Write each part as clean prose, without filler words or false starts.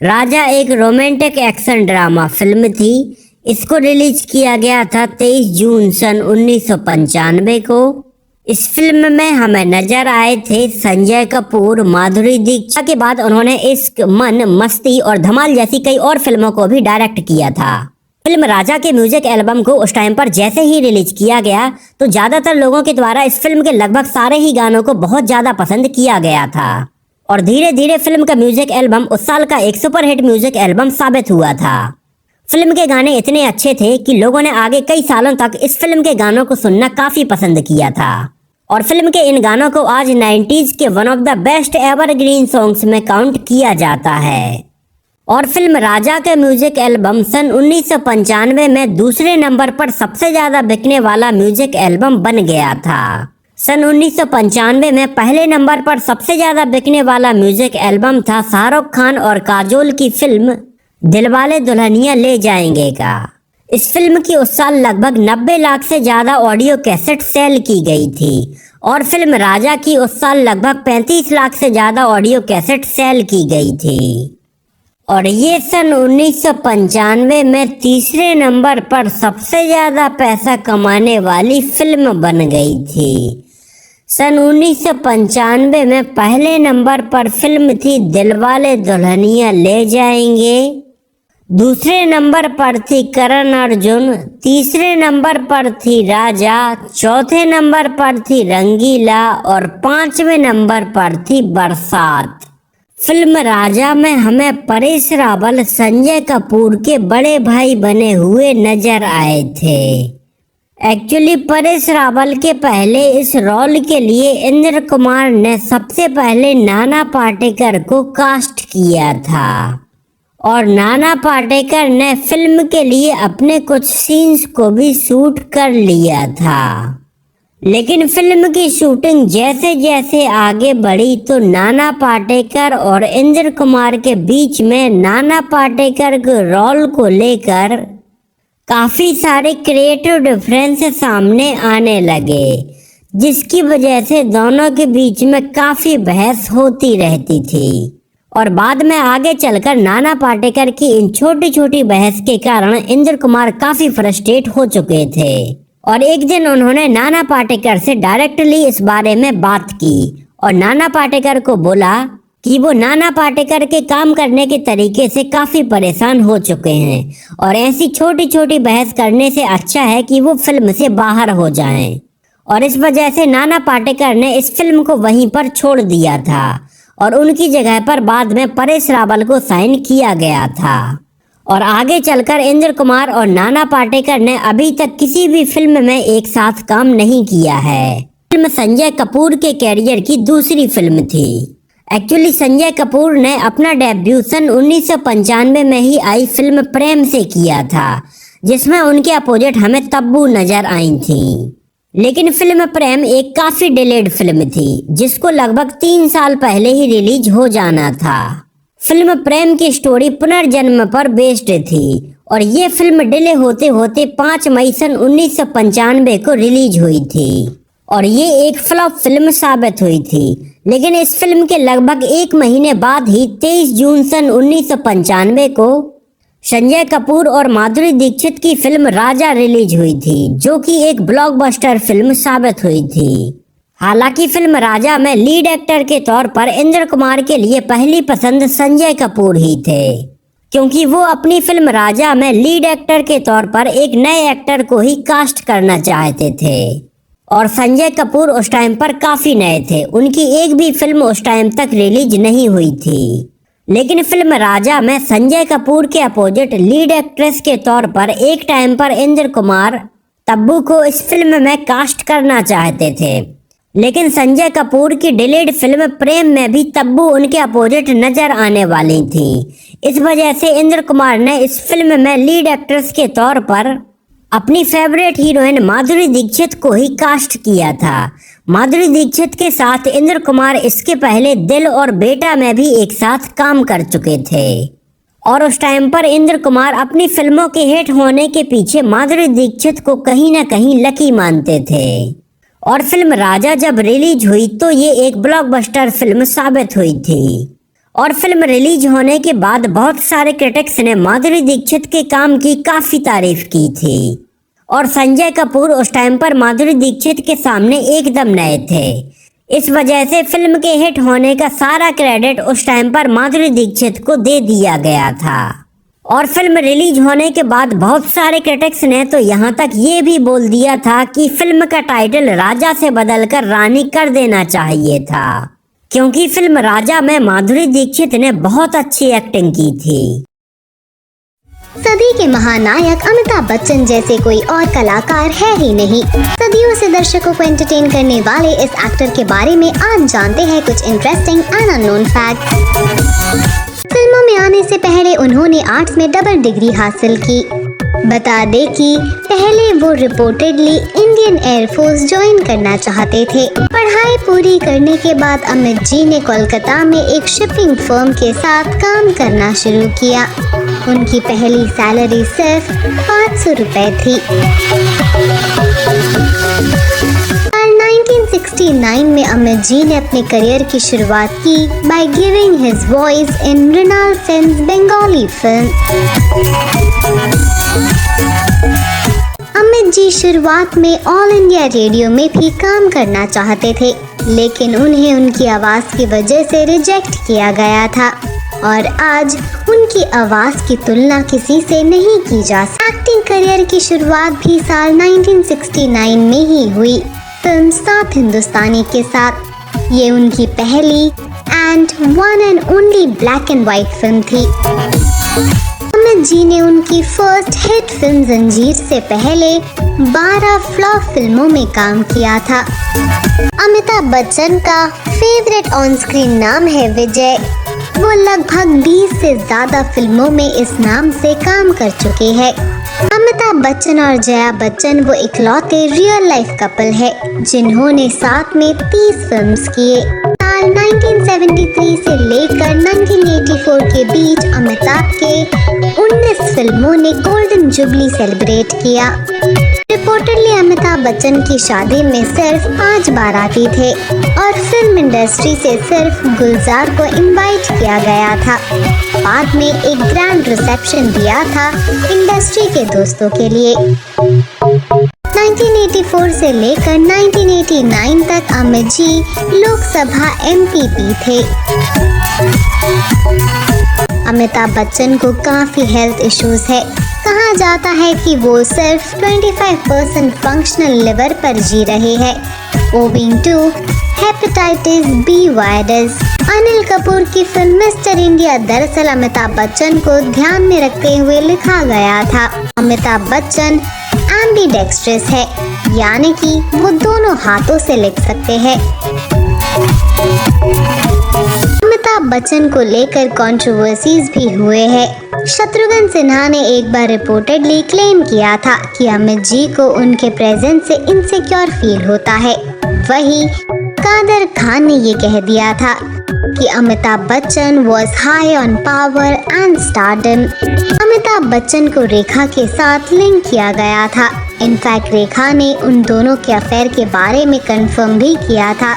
राजा एक romantic action drama film थी। इसको रिलीज किया गया था 23 जून सन 1995 को। इस फिल्म में हमें नजर आए थे संजय कपूर, माधुरी दीक्षित के बाद उन्होंने इश्क, मन, मस्ती और धमाल जैसी कई और फिल्मों को भी डायरेक्ट किया था। फिल्म राजा के म्यूजिक एल्बम को उस टाइम पर जैसे ही रिलीज किया गया तो ज्यादातर लोगों के द्वारा इस फिल्म के लगभग सारे ही गानों को बहुत ज्यादा पसंद किया गया था और धीरे धीरे फिल्म का म्यूजिक एल्बम उस साल का एक सुपरहिट म्यूजिक एल्बम साबित हुआ था। फिल्म के गाने इतने अच्छे थे कि लोगों ने आगे कई सालों तक इस फिल्म के गानों को सुनना काफी पसंद किया था और फिल्म के इन गानों को आज 90s के one of the best evergreen songs में काउंट किया जाता है। और फिल्म राजा के म्यूजिक एल्बम सन 1995 में दूसरे नंबर पर सबसे ज्यादा बिकने वाला म्यूजिक एल्बम बन गया था। सन 1995 में पहले नंबर पर सबसे ज्यादा बिकने वाला म्यूजिक एल्बम था शाहरुख खान और काजोल की फिल्म दिलवाले दुल्हनिया ले जाएंगे का। इस फिल्म की उस साल लगभग 90 लाख से ज्यादा ऑडियो कैसेट सेल की गई थी और फिल्म राजा की उस साल लगभग 35 लाख से ज्यादा ऑडियो कैसेट सेल की गई थी और ये सन 1995 में तीसरे नंबर पर सबसे ज्यादा पैसा कमाने वाली फिल्म बन गई थी। सन 1995 में पहले नंबर पर फिल्म थी दिलवाले दुल्हनिया ले जाएंगे, दूसरे नंबर पर थी करण अर्जुन, तीसरे नंबर पर थी राजा, चौथे नंबर पर थी रंगीला और पांचवें नंबर पर थी बरसात। फिल्म राजा में हमें परेश रावल संजय कपूर के बड़े भाई बने हुए नजर आए थे। एक्चुअली परेश रावल के पहले इस रोल के लिए इंद्र कुमार ने सबसे पहले नाना पाटेकर को कास्ट किया था और नाना पाटेकर ने फिल्म के लिए अपने कुछ सीन्स को भी शूट कर लिया था। लेकिन फिल्म की शूटिंग जैसे जैसे आगे बढ़ी तो नाना पाटेकर और इंद्र कुमार के बीच में नाना पाटेकर के रोल को लेकर काफी सारे क्रिएटिव डिफरेंस सामने आने लगे, जिसकी वजह से दोनों के बीच में काफी बहस होती रहती थी और बाद में आगे चलकर नाना पाटेकर की इन छोटी छोटी बहस के कारण इंद्र कुमार काफी फ्रस्ट्रेट हो चुके थे और एक दिन उन्होंने नाना पाटेकर से डायरेक्टली इस बारे में बात की और नाना पाटेकर को बोला कि वो नाना पाटेकर के काम करने के तरीके से काफी परेशान हो चुके हैं और ऐसी छोटी छोटी बहस करने से अच्छा है कि वो फिल्म से बाहर हो जाएं। और इस वजह से नाना पाटेकर ने इस फिल्म को वहीं पर छोड़ दिया था और उनकी जगह पर बाद में परेश रावल को साइन किया गया था और आगे चलकर इंद्र कुमार और नाना पाटेकर ने अभी तक किसी भी फिल्म में एक साथ काम नहीं किया है। फिल्म संजय कपूर के कैरियर की दूसरी फिल्म थी। एक्चुअली संजय कपूर ने अपना डेब्यू सन 1995 में ही आई फिल्म प्रेम से किया था, जिसमें उनके अपोजिट हमें तब्बू नजर आई थी। लेकिन फिल्म प्रेम एक काफी डिलेड फिल्म थी जिसको लगभग 3 साल पहले ही रिलीज हो जाना था। फिल्म प्रेम की स्टोरी पुनर्जन्म पर बेस्ड थी और ये फिल्म डिले होते होते 5 मई सन 1995 को रिलीज हुई थी और ये एक फ्लॉप फिल्म साबित हुई थी। लेकिन इस फिल्म के लगभग 1 महीने बाद ही 23 जून सन 1995 को संजय कपूर और माधुरी दीक्षित की फिल्म राजा रिलीज हुई थी, जो कि एक ब्लॉकबस्टर फिल्म साबित हुई थी। हालांकि फिल्म राजा में लीड एक्टर के तौर पर इंद्र कुमार के लिए पहली पसंद संजय कपूर ही थे, क्योंकि वो अपनी फिल्म राजा में लीड एक्टर के तौर पर एक नए एक्टर को ही कास्ट करना चाहते थे और संजय कपूर उस टाइम पर काफी नए थे, उनकी एक भी फिल्म उस टाइम तक रिलीज नहीं हुई थी। लेकिन फिल्म राजा में संजय कपूर के अपोजिट लीड एक्ट्रेस के तौर पर एक टाइम पर इंद्र कुमार तब्बू को इस फिल्म में कास्ट करना चाहते थे। लेकिन संजय कपूर की डिलेड फिल्म प्रेम में भी तब्बू उनके अपोजिट नजर आने वाली थी। इस वजह से इंद्र कुमार ने इस फिल्म में लीड एक्ट्रेस के तौर पर अपनी फेवरेट हीरोइन माधुरी दीक्षित को ही कास्ट किया था। माधुरी दीक्षित के साथ इंद्र कुमार इसके पहले दिल और बेटा में भी एक साथ काम कर चुके थे और उस टाइम पर इंद्र कुमार अपनी फिल्मों के हिट होने के पीछे माधुरी दीक्षित को कहीं ना कहीं लकी मानते थे और फिल्म राजा जब रिलीज हुई तो ये एक ब्लॉकबस्टर फिल्म साबित हुई थी और फिल्म रिलीज होने के बाद बहुत सारे क्रिटिक्स ने माधुरी दीक्षित के काम की काफी तारीफ की थी और संजय कपूर उस टाइम पर माधुरी दीक्षित के सामने एकदम नए थे। इस वजह से फिल्म के हिट होने का सारा क्रेडिट उस टाइम पर माधुरी दीक्षित को दे दिया गया था। और फिल्म रिलीज होने के बाद बहुत सारे क्रिटिक्स ने तो यहाँ तक ये भी बोल दिया था कि फिल्म का टाइटल राजा से बदलकर रानी कर देना चाहिए था, क्योंकि फिल्म राजा में माधुरी दीक्षित ने बहुत अच्छी एक्टिंग की थी। सदी के महानायक अमिताभ बच्चन जैसे कोई और कलाकार है ही नहीं। सदियों से दर्शकों को एंटरटेन करने वाले इस एक्टर के बारे में आज जानते हैं कुछ इंटरेस्टिंग एंड अननोन फैक्ट्स। फिल्मों में आने से पहले उन्होंने आर्ट्स में डबल डिग्री हासिल की। बता दें कि पहले वो रिपोर्टेडली इंडियन एयरफोर्स ज्वाइन करना चाहते थे। पढ़ाई पूरी करने के बाद अमित जी ने कोलकाता में एक शिपिंग फर्म के साथ काम करना शुरू किया। उनकी पहली सैलरी सिर्फ 500 रुपए थी। 1969 में अमित जी ने अपने करियर की शुरुआत की by giving his voice in Mrinal films Bengali film. Amit ji शुरुआत में ऑल इंडिया रेडियो में भी काम करना चाहते थे, लेकिन उन्हें उनकी आवाज की वजह से रिजेक्ट किया गया था और आज उनकी आवाज की तुलना किसी से नहीं की जा सकती। एक्टिंग करियर की शुरुआत भी साल 1969 में ही हुई फिल्म सात हिंदुस्तानी के साथ। ये उनकी पहली and one and only black and white film थी। अमित जी ने उनकी फर्स्ट हिट फिल्म जंजीर से पहले 12 फ्लॉप फिल्मों में काम किया था। अमिताभ बच्चन का फेवरेट ऑन स्क्रीन नाम है विजय। वो लगभग 20 से ज्यादा फिल्मों में इस नाम से काम कर चुके हैं। अमिताभ बच्चन और जया बच्चन वो इकलौते रियल लाइफ कपल है जिन्होंने साथ में 30 फिल्म्स किए। साल 1973 से लेकर 1984 के बीच अमिताभ के 19 फिल्मों ने गोल्डन जुबली सेलिब्रेट किया। रिपोर्टेडली अमिताभ बच्चन की शादी में सिर्फ 5 बाराती थे और फिल्म इंडस्ट्री से सिर्फ गुलजार को इनवाइट किया गया था। बाद में एक ग्रैंड रिसेप्शन दिया था इंडस्ट्री के दोस्तों के लिए। 1984 से लेकर 1989 तक अमित जी लोकसभा एमपीपी थे। अमिताभ बच्चन को काफी हेल्थ इश्यूज है। कहा जाता है कि वो सिर्फ 25% फंक्शनल लिवर पर जी रहे हैं, owing to hepatitis B virus. Anil Kapoor की फिल्म मिस्टर इंडिया दरअसल अमिताभ बच्चन को ध्यान में रखते हुए लिखा गया था। अमिताभ बच्चन एम्बीडेक्स्ट्रस है, यानी कि वो दोनों हाथों से लिख सकते हैं। अमिताभ बच्चन को लेकर कंट्रोवर्सीज भी हुए हैं। शत्रुघ्न सिन्हा ने एक बार रिपोर्टेडली क्लेम किया था कि अमित जी को उनके प्रेजेंस से इनसिक्योर फील होता है। वहीं कादर खान ने ये कह दिया था कि Amitabh Bachchan was high on power and stardom. Amitabh Bachchan को रेखा के साथ लिंक किया गया था। इनफैक्ट रेखा ने उन दोनों के अफेयर के बारे में कंफर्म भी किया था,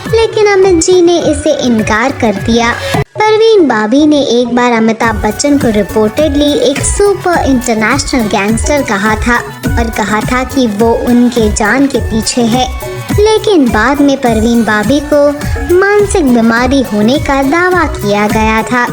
लेकिन अमित जी ने इसे इनकार कर दिया। परवीन बाबी ने एक बार अमिताभ बच्चन को रिपोर्टेडली एक सुपर इंटरनेशनल गैंगस्टर कहा था और कहा था कि वो उनके जान के पीछे है, लेकिन बाद में परवीन बाबी को मानसिक बीमारी होने का दावा किया गया था।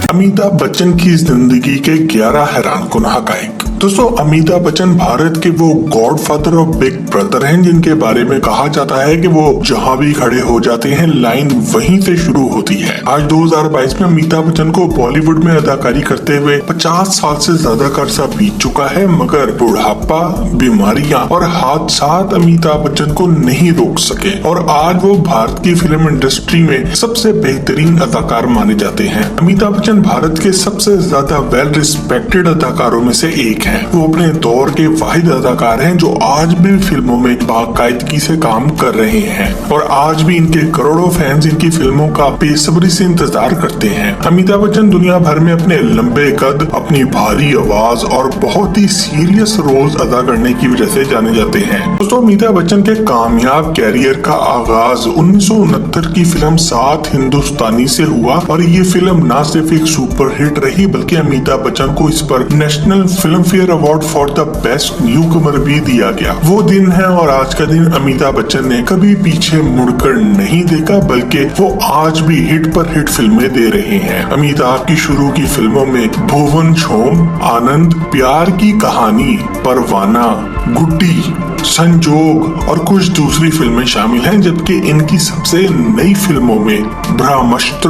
अमिताभ बच्चन की जिंदगी के 11 हैरानकुन हकाइक। दोस्तों, अमिताभ बच्चन भारत के वो गॉडफादर और बिग ब्रदर हैं जिनके बारे में कहा जाता है कि वो जहां भी खड़े हो जाते हैं लाइन वहीं से शुरू होती है। आज 2022 में अमिताभ बच्चन को बॉलीवुड में अदाकारी करते हुए 50 साल से ज्यादा का अरसा बीत चुका है, मगर बुढ़ापा, बीमारियां और हादसात अमिताभ बच्चन को नहीं रोक सके और आज वो भारत की फिल्म इंडस्ट्री में सबसे बेहतरीन अदाकार माने जाते हैं। अमिताभ बच्चन भारत के सबसे ज्यादा वेल रिस्पेक्टेड अदाकारों में से एक हैं। वो अपने दौर के वाहिद अदाकार हैं जो आज भी फिल्मों में बाकायदगी से काम कर रहे हैं और आज भी इनके करोड़ों फैंस इनकी फिल्मों का बेसब्री से इंतजार करते हैं। अमिताभ बच्चन दुनिया भर में अपने लंबे कद, अपनी भारी आवाज और बहुत ही सीरियस रोल्स अदा करने की वजह से जाने जाते हैं। दोस्तों, अमिताभ बच्चन के कामयाब कैरियर का आगाज 1969 की फिल्म सात हिंदुस्तानी से हुआ और ये फिल्म न सिर्फ एक सुपर हिट रही बल्कि अमिताभ बच्चन को इस पर national filmfare award for the best newcomer भी दिया गया। वो दिन है और आज का दिन अमिताभ बच्चन ने कभी पीछे मुड़कर नहीं देखा बल्कि वो आज भी हिट पर हिट फिल्में दे रहे हैं। अमिताभ की शुरू की फिल्मों में भुवन शोम, आनंद, प्यार की कहानी, परवाना, गुड्डी, संजोग और कुछ दूसरी फिल्में शामिल हैं, जबकि इनकी सबसे नई फिल्मों में ब्रह्मास्त्र,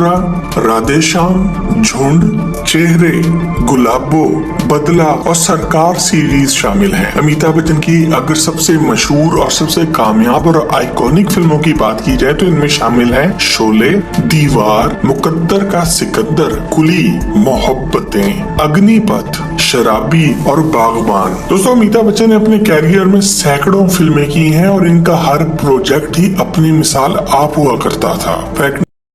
राधेश्याम, झुंड, चेहरे, गुलाबो, बदला और सरकार सीरीज शामिल हैं। अमिताभ बच्चन की अगर सबसे मशहूर और सबसे कामयाब और आइकॉनिक फिल्मों की बात की जाए तो इनमें शामिल हैं शोले, दीवार, मुकद्दर का सिकंदर, कुली, मोहब्बतें, अग्निपथ, शराबी और बागबान। दोस्तों, अमिताभ बच्चन ने अपने कैरियर में सैकड़ों फिल्में की हैं और इनका हर प्रोजेक्ट ही अपनी मिसाल आप हुआ करता था।